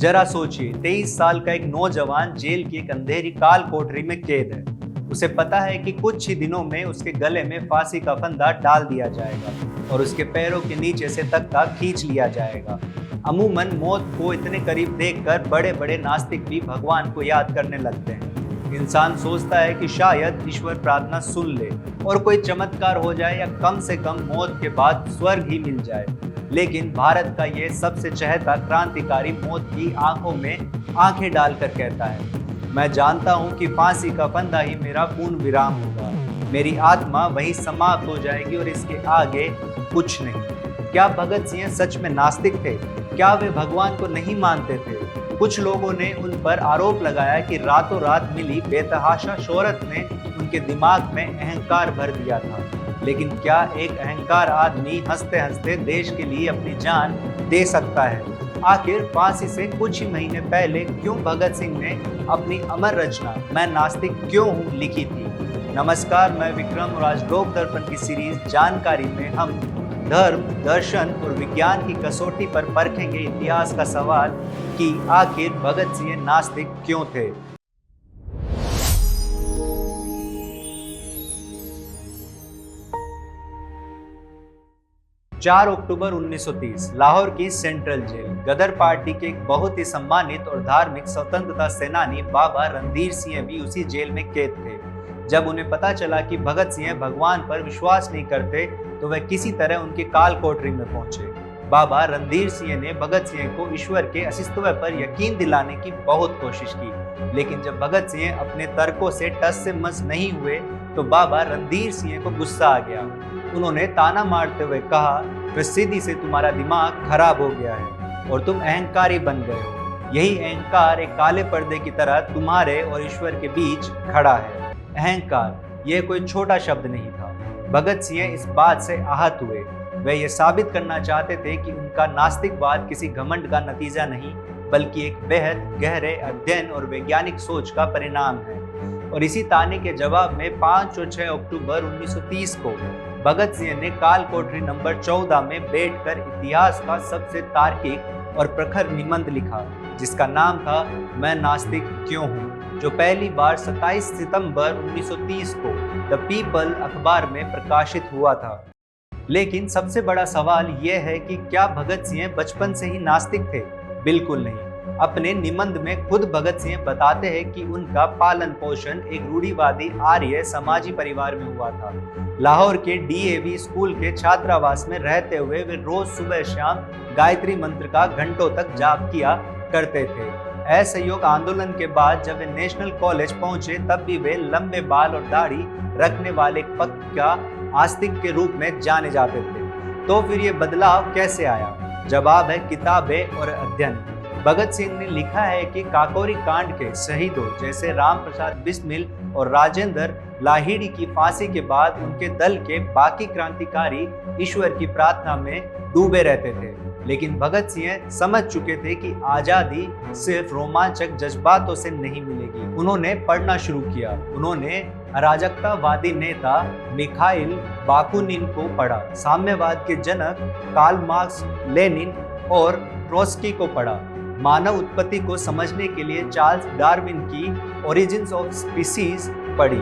जरा सोचिए, 23 साल का एक नौजवान जेल की एक अंधेरी काल कोठरी में कैद है। उसे पता है कि कुछ ही दिनों में उसके गले में फांसी का फंदा डाल दिया जाएगा और उसके पैरों के नीचे से तख्ता खींच लिया जाएगा। अमूमन मौत को इतने करीब देखकर बड़े बड़े नास्तिक भी भगवान को याद करने लगते हैं। इंसान सोचता है कि शायद ईश्वर प्रार्थना सुन ले और कोई चमत्कार हो जाए या कम से कम मौत के बाद स्वर्ग ही मिल जाए। लेकिन भारत का ये सबसे चहेता क्रांतिकारी मौत की आंखों में आंखें डालकर कहता है, मैं जानता हूँ कि फांसी का फंदा ही मेरा पूर्ण विराम होगा। मेरी आत्मा वहीं समाप्त हो जाएगी और इसके आगे कुछ नहीं। क्या भगत सिंह सच में नास्तिक थे? क्या वे भगवान को नहीं मानते थे? कुछ लोगों ने उन पर आरोप लगाया कि रातों रात मिली बेतहाशा शोहरत ने उनके दिमाग में अहंकार भर दिया था। लेकिन क्या एक अहंकार आदमी हंसते हंसते देश के लिए अपनी जान दे सकता है? आखिर फांसी से कुछ ही महीने पहले क्यों भगत सिंह ने अपनी अमर रचना मैं नास्तिक क्यों हूँ लिखी थी? नमस्कार, मैं विक्रम और आज लोक दर्पण की सीरीज जानकारी में हम धर्म, दर्शन और विज्ञान की कसौटी पर परखेंगे इतिहास का सवाल कि आखिर भगत सिंह नास्तिक क्यों थे। 4 अक्टूबर 1930 लाहौर की सेंट्रल जेल। गदर पार्टी के एक बहुत ही सम्मानित और धार्मिक स्वतंत्रता सेनानी बाबा रणधीर सिंह भी उसी जेल में कैद थे। जब उन्हें पता चला कि भगत सिंह भगवान पर विश्वास नहीं करते तो वह किसी तरह उनके काल कोठरी में पहुंचे। बाबा रणधीर सिंह ने भगत सिंह को ईश्वर के अस्तित्व पर यकीन दिलाने की बहुत कोशिश की, लेकिन जब भगत सिंह अपने तर्कों से टस से मस नहीं हुए तो बाबा रणधीर सिंह को गुस्सा आ गया। उन्होंने ताना मारते हुए कहा, प्रसिद्धि से तुम्हारा दिमाग खराब हो गया है और तुम अहंकारी बन गए हो। यही अहंकार एक काले पर्दे की तरह तुम्हारे और ईश्वर के बीच खड़ा है। अहंकार यह कोई छोटा शब्द नहीं था। भगत सिंह इस बात से आहत हुए। वे ये साबित करना चाहते थे कि उनका नास्तिकवाद किसी घमंड का नतीजा नहीं बल्कि एक बेहद गहरे अध्ययन और वैज्ञानिक सोच का परिणाम है। और इसी ताने के जवाब में 5 और 6 अक्टूबर 1930 को भगत सिंह ने काल कोठरी नंबर 14 में बैठकर इतिहास का सबसे तार्किक और प्रखर निबंध लिखा, जिसका नाम था मैं नास्तिक क्यों हूँ, जो पहली बार 27 सितंबर 1930 को द पीपल अखबार में प्रकाशित हुआ था। लेकिन सबसे बड़ा सवाल यह है कि क्या भगत सिंह बचपन से ही नास्तिक थे? बिल्कुल नहीं। अपने निबंध में खुद भगत सिंह बताते हैं कि उनका पालन पोषण एक रूढ़िवादी आर्य समाजी परिवार में हुआ था। लाहौर के डीएवी स्कूल के छात्रावास में रहते हुए वे रोज सुबह शाम गायत्री मंत्र का घंटों तक जाप किया करते थे। असहयोग आंदोलन के बाद जब वे नेशनल कॉलेज पहुंचे तब भी वे लंबे बाल और दाढ़ी रखने वाले पक्का आस्तिक के रूप में जाने जाते थे। तो फिर ये बदलाव कैसे आया? जवाब है किताबें और अध्ययन। भगत सिंह ने लिखा है कि काकोरी कांड के शहीदों जैसे राम प्रसाद बिस्मिल और राजेंद्र लाहिड़ी की फांसी के बाद उनके दल के बाकी क्रांतिकारी ईश्वर की प्रार्थना में डूबे रहते थे। लेकिन भगत सिंह समझ चुके थे कि आजादी सिर्फ रोमांचक जज्बातों से नहीं मिलेगी। उन्होंने पढ़ना शुरू किया। उन्होंने अराजकतावादी नेता मिखाइल बाकुनिन को पढ़ा, साम्यवाद के जनक कार्ल मार्क्स, लेनिन और ट्रोट्स्की को पढ़ा। मानव उत्पत्ति को समझने के लिए चार्ल्स डार्विन की ओरिजिन्स ऑफ स्पीसीज पढ़ी।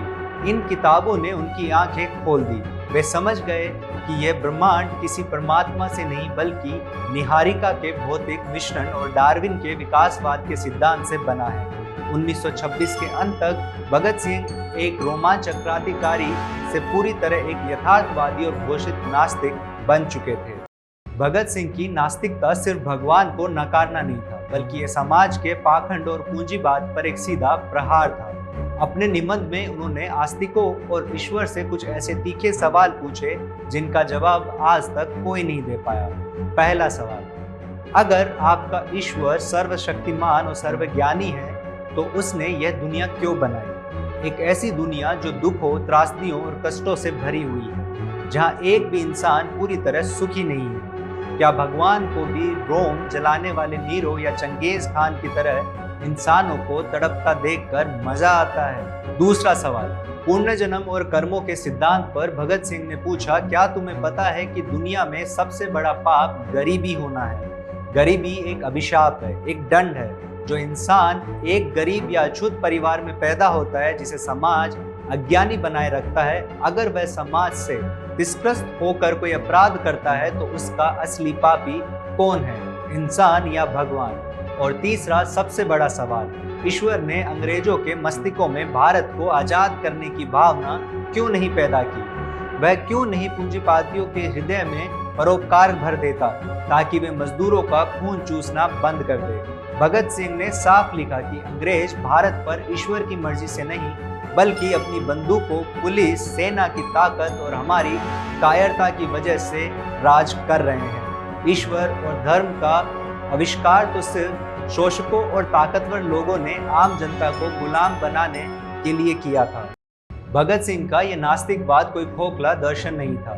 इन किताबों ने उनकी आंखें खोल दी। वे समझ गए कि यह ब्रह्मांड किसी परमात्मा से नहीं बल्कि निहारिका के भौतिक मिश्रण और डार्विन के विकासवाद के सिद्धांत से बना है। 1926 के अंत तक भगत सिंह एक रोमांचक क्रांतिकारी से पूरी तरह एक यथार्थवादी और घोषित नास्तिक बन चुके थे। भगत सिंह की नास्तिकता सिर्फ भगवान को नकारना नहीं था बल्कि यह समाज के पाखंड और पूंजीवाद पर एक सीधा प्रहार था। अपने निबंध में उन्होंने आस्तिकों और ईश्वर से कुछ ऐसे तीखे सवाल पूछे जिनका जवाब आज तक कोई नहीं दे पाया। पहला सवाल, अगर आपका ईश्वर सर्वशक्तिमान और सर्वज्ञानी है तो उसने यह दुनिया क्यों बनाई? एक ऐसी दुनिया जो दुखों, त्रासदियों और कष्टों से भरी हुई है, जहां एक भी इंसान पूरी तरह सुखी नहीं है। क्या भगवान को भी रोम जलाने वाले नीरो या चंगेज खान की तरह इंसानों को तड़पता देखकर मजा आता है? दूसरा सवाल, पुनर्जन्म और कर्मों के सिद्धांत पर भगत सिंह ने पूछा, क्या तुम्हें पता है कि दुनिया में सबसे बड़ा पाप गरीबी होना है? गरीबी एक अभिशाप है, एक दंड है। जो इंसान एक गरीब या अछूत परिवार में पैदा होता है, जिसे समाज अज्ञानी बनाए रखता है, अगर वह समाज से निष्कृष्ट होकर कोई अपराध करता है तो उसका असली पापी कौन है, इंसान या भगवान? और तीसरा सबसे बड़ा सवाल, ईश्वर ने अंग्रेजों के मस्तिष्कों में भारत को आजाद करने की भावना क्यों नहीं पैदा की? वह क्यों नहीं पूंजीपतियों के हृदय में परोपकार भर देता ताकि वे मजदूरों का खून चूसना बंद कर दे? भगत सिंह ने साफ लिखा कि अंग्रेज भारत पर ईश्वर की मर्जी से नहीं बल्कि अपनी बंदूकों, पुलिस, सेना की ताकत और हमारी कायरता की वजह से राज कर रहे हैं। ईश्वर और धर्म का आविष्कार तो सिर्फ शोषकों और ताकतवर लोगों ने आम जनता को गुलाम बनाने के लिए किया था। भगत सिंह का यह नास्तिकवाद कोई खोखला दर्शन नहीं था।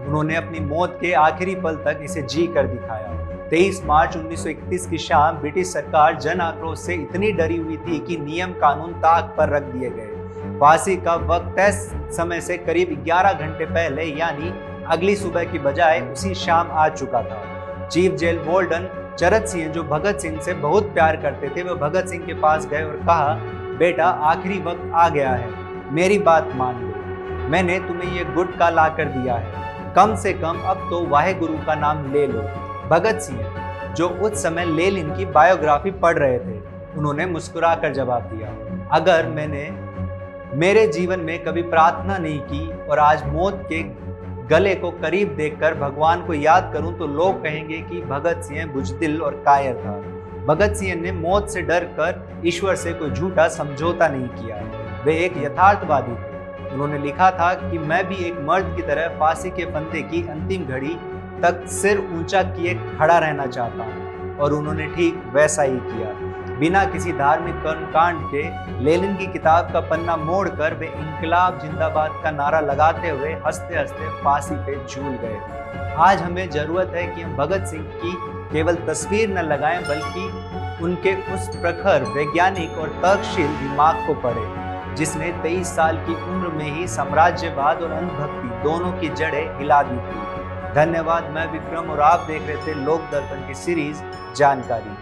उन्होंने अपनी मौत के आखिरी पल तक इसे जी कर दिखाया। 23 मार्च 1931 की शाम ब्रिटिश सरकार जन आक्रोश से इतनी डरी हुई थी कि नियम कानून ताक पर रख दिए गए। फांसी का वक्त तय समय से करीब 11 घंटे पहले यानी अगली सुबह की बजाय उसी शाम आ चुका था। चीफ जेल वार्डन चरत सिंह, जो भगत सिंह से बहुत प्यार करते थे, वह भगत सिंह के पास गए और कहा, बेटा आखिरी वक्त आ गया है, मेरी बात मान लो। मैंने तुम्हें ये गुटखा ला कर दिया है, कम से कम अब तो वाहे गुरु का नाम ले लो। भगत सिंह, जो उस समय लेनिन की बायोग्राफी पढ़ रहे थे, उन्होंने मुस्कुराकर जवाब दिया, अगर मैंने मेरे जीवन में कभी प्रार्थना नहीं की और आज मौत के गले को करीब देखकर भगवान को याद करूं तो लोग कहेंगे कि भगत सिंह बुजदिल और कायर था। भगत सिंह ने मौत से डर कर ईश्वर से कोई झूठा समझौता नहीं किया। वे एक यथार्थवादी थे। उन्होंने लिखा था कि मैं भी एक मर्द की तरह फांसी के फंदे की अंतिम घड़ी तक सिर ऊंचा किए खड़ा रहना चाहता हूँ, और उन्होंने ठीक वैसा ही किया। बिना किसी धार्मिक कर्मकांड के लेनिन की किताब का पन्ना मोड़कर वे इंकलाब जिंदाबाद का नारा लगाते हुए हंसते हंसते फांसी पे झूल गए। आज हमें जरूरत है कि हम भगत सिंह की केवल तस्वीर न लगाएं बल्कि उनके उस प्रखर वैज्ञानिक और तर्कशील दिमाग को पढ़ें जिसने 23 साल की उम्र में ही साम्राज्यवाद और अंधभक्ति दोनों की जड़ें हिला दी थी। धन्यवाद। मैं विक्रम और आप देख रहे थे लोक दर्पण की सीरीज जानकारी।